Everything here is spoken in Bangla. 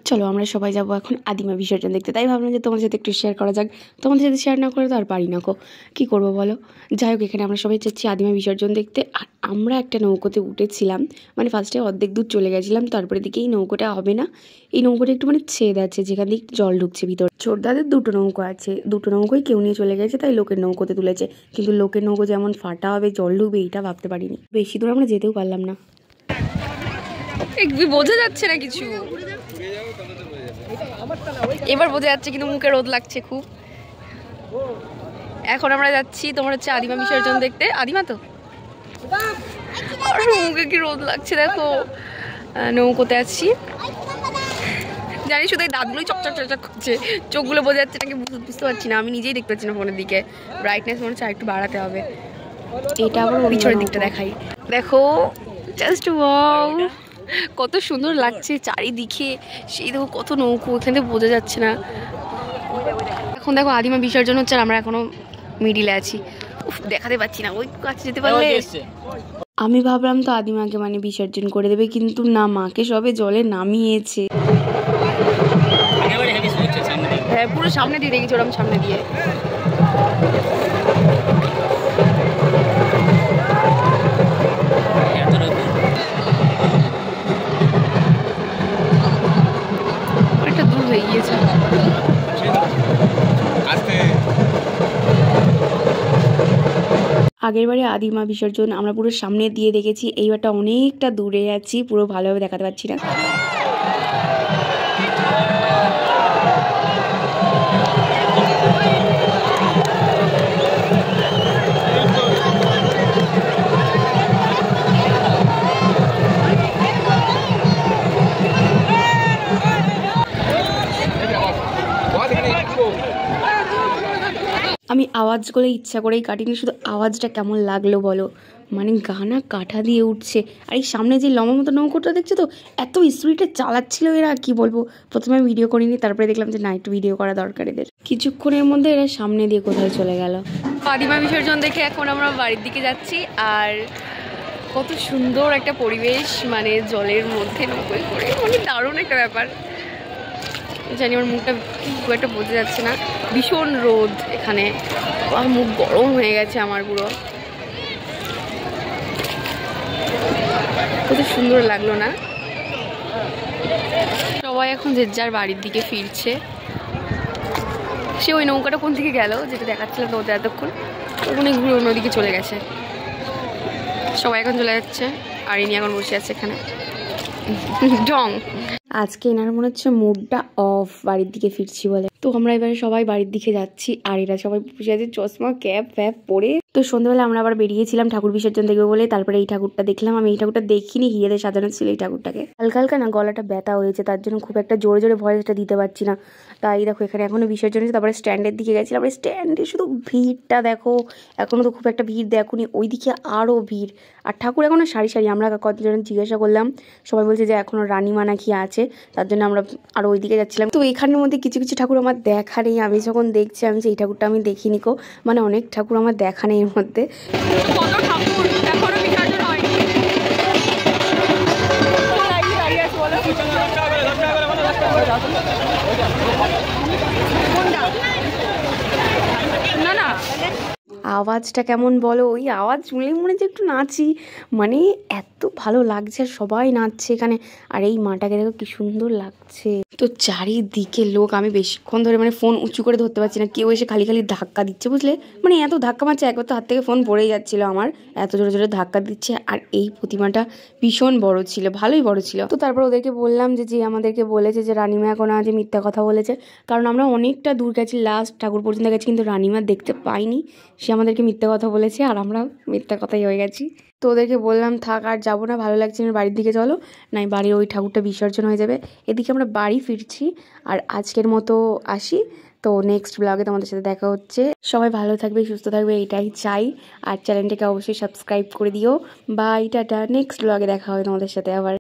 চলো আমরা সবাই যাবো এখন আদিমা বিসর্জন দেখতে, তাই ভাবলাম যে তোমাদের সাথে একটু শেয়ার করা যাক। তোমাদের সাথে শেয়ার না করে তো আর পারি না কো, কী করবো বলো। যাই হোক, এখানে আমরা সবাই চাচ্ছি আদিমা বিসর্জন দেখতে। আর আমরা একটা নৌকোতে উঠেছিলাম, মানে ফার্স্টে অর্ধেক দূর চলে গেছিলাম, তারপরে দিকে এই নৌকোটা হবে না, এই নৌকোটা একটু মানে ছেদ আছে যেখান থেকে জল ঢুকছে ভিতর। ছোটদাদের দুটো নৌকো আছে, দুটো নৌকোই কেউ নিয়ে চলে গেছে, তাই লোকের নৌকোতে তুলেছে। কিন্তু লোকের নৌকো যেমন ফাটা হবে, জল ঢুকবে, এইটা ভাবতে পারিনি। বেশি দূর আমরা যেতেও পারলাম না, বোঝা যাচ্ছে না কিছু। এবার বোঝা যাচ্ছে কিন্তু মুখে রোদ লাগছে খুব। এখন আমরা যাচ্ছি তোমার হচ্ছে আদিমা বিসর্জন দেখতে। আদিমা তো মুখে কি রোদ লাগছে দেখো, নৌকোতে আছি জানি, শুধু এই দাঁতগুলোই চকচক চকচক করছে, চোখগুলো বোঝা যাচ্ছে নাকি বুঝতে পারছি না, আমি নিজেই দেখতে পাচ্ছি না ফোনের দিকে। ব্রাইটনেস মনে হচ্ছে একটু বাড়াতে হবে। এটা আবার পিছনের দিকটা দেখাই, দেখো জাস্ট ওয়াও, কত সুন্দর লাগছে চারিদিকে। সেই দেখো কত নৌকো, এখানে বোঝা যাচ্ছে না। এখন দেখো আদিমা বিসর্জন হচ্ছে আর আমরা এখনো মিডিলে আছি, দেখাতে পাচ্ছি না, ওই কাছে যেতে পারলে। আমি ভাবলাম তো আদিমাকে মানে বিসর্জন করে দেবে, কিন্তু না, মাকে সবে জলে নামিয়েছে। হ্যাঁ, পুরো সামনে দিয়ে দেখেছি, ওরকম সামনে দিয়ে। অনেকটা দূর হয়ে গিয়েছে। আগের বারে আদিমা বিসর্জন আমরা পুরো সামনে দিয়ে দেখেছি, এইবারটা অনেকটা দূরে আছি, পুরো ভালোভাবে দেখাতে পারছি না। আমি আওয়াজগুলো ইচ্ছা করেই কাটিনি, শুধু আওয়াজটা কেমন লাগলো বলো, মানে গানা কাঠা দিয়ে উঠছে। আর এই সামনে যে লম্বা মতো নৌকোটা দেখছো তো, এত স্পিডে চালাচ্ছিল এরা, কি বলবো। প্রথমে ভিডিও করিনি, তারপরে দেখলাম যে না, একটু ভিডিও করা দরকার এদের। কিছুক্ষণের মধ্যে এরা সামনে দিয়ে কোথায় চলে গেল। আদিমা বিসর্জন দেখে এখন আমরা বাড়ির দিকে যাচ্ছি। আর কত সুন্দর একটা পরিবেশ, মানে জলের মধ্যে নৌকোয় করে, মানে দারুণ একটা ব্যাপার। জানি আমার মুখটা খুব একটা বোঝা যাচ্ছে না, ভীষণ রোদ এখানে, আর মুখ গরম হয়ে গেছে আমার পুরো। কত সুন্দর লাগলো না। সবাই এখন যে যার বাড়ির দিকে ফিরছে। সে ওই নৌকাটা কোন দিকে গেল যেটা দেখাচ্ছিলাম তো ওদের এতক্ষণ, ওখানে ঘুরে অন্যদিকে চলে গেছে। সবাই এখন চলে যাচ্ছে আর ইনি এখন বসে আছে এখানে ঢং। আজকে এনার মনে হচ্ছে মুডটা অফ, বাড়ির দিকে ফিরছি বলে। তো আমরা এবারে সবাই বাড়ির দিকে যাচ্ছি, আর এরা সবাই বসে আছে চশমা ক্যাপ ফ্যাপ পরে। তো সন্ধ্যাবেলা আমরা আবার বেরিয়েছিলাম ঠাকুর বিসর্জন দেখবো বলে, তারপরে এই ঠাকুরটা দেখলাম। আমি এই ঠাকুরটা দেখিনি, হিরেদের সাজানো ছিল এই ঠাকুরটাকে। হালকা হালকা না গলাটা ব্যথা হয়েছে, তার জন্য খুব একটা জোরে জোরে ভয়েসটা দিতে পারছি না। তাই দেখো এখানে এখনো বিসর্জন হয়েছে। তারপরে স্ট্যান্ডের দিকে গেছিলাম, স্ট্যান্ডে শুধু ভিড়টা দেখো, এখনো তো খুব একটা ভিড় দেখুনি, ওইদিকে আরও ভিড়। আর ঠাকুর এখনো সারি সারি। আমরা কতজন জিজ্ঞাসা করলাম, সবাই বলছে যে এখনো রানীমা নাকি আছে, তার জন্য আমরা আরও ওইদিকে যাচ্ছিলাম। তো এখানের মধ্যে কিছু কিছু ঠাকুর আমার দেখা নেই, আমি যখন দেখছি আমি এই ঠাকুরটা আমি দেখিনি কো, মানে অনেক ঠাকুর আমার দেখা নেই এর মধ্যে। না না, আওয়াজটা কেমন বলো, ওই আওয়াজ শুনলেই মনে হচ্ছে একটু নাচি, মানে এত ভালো লাগছে, সবাই নাচছে এখানে। আর এই মাটাকে দেখো কি সুন্দর লাগছে। তো চারিদিকে লোক, আমি বেশিক্ষণ ধরে মানে ফোন উঁচু করে ধরতে পারছি না, কেউ এসে খালি খালি ধাক্কা দিচ্ছে, বুঝলে, মানে এত ধাক্কা মারছে, একবার তো হাত থেকে ফোন পড়েই যাচ্ছিল আমার, এত জোরে জোরে ধাক্কা দিচ্ছে। আর এই প্রতিমাটা ভীষণ বড় ছিল, ভালোই বড় ছিল। তো তারপর ওদেরকে বললাম যে আমাদেরকে বলেছে যে রানীমা এখন আজ মিথ্যা কথা বলেছে, কারণ আমরা অনেকটা দূর গেছি, লাস্ট ঠাকুর পর্যন্ত গেছি, কিন্তু রানীমা দেখতে পাইনি, সে আমাদেরকে মিথ্যা কথা বলেছে, আর আমরা মিথ্যা কথাই হয়ে গেছি। তো ওদেরকে বললাম থাক আর যাবো না, ভালো লাগছে না, বাড়ির দিকে চলো, নাই বাড়ির ওই ঠাকুরটা বিসর্জন হয়ে যাবে। এদিকে আমরা বাড়ি ফিরছি, আর আজকের মতো আসি। তো নেক্সট ব্লগে তোমাদের সাথে দেখা হচ্ছে। সবাই ভালো থাকবে, সুস্থ থাকবে, এটাই চাই। আর চ্যানেলটাকে অবশ্যই সাবস্ক্রাইব করে দিও। বাই, টাটা, নেক্সট ব্লগে দেখা হবে তোমাদের সাথে আবার।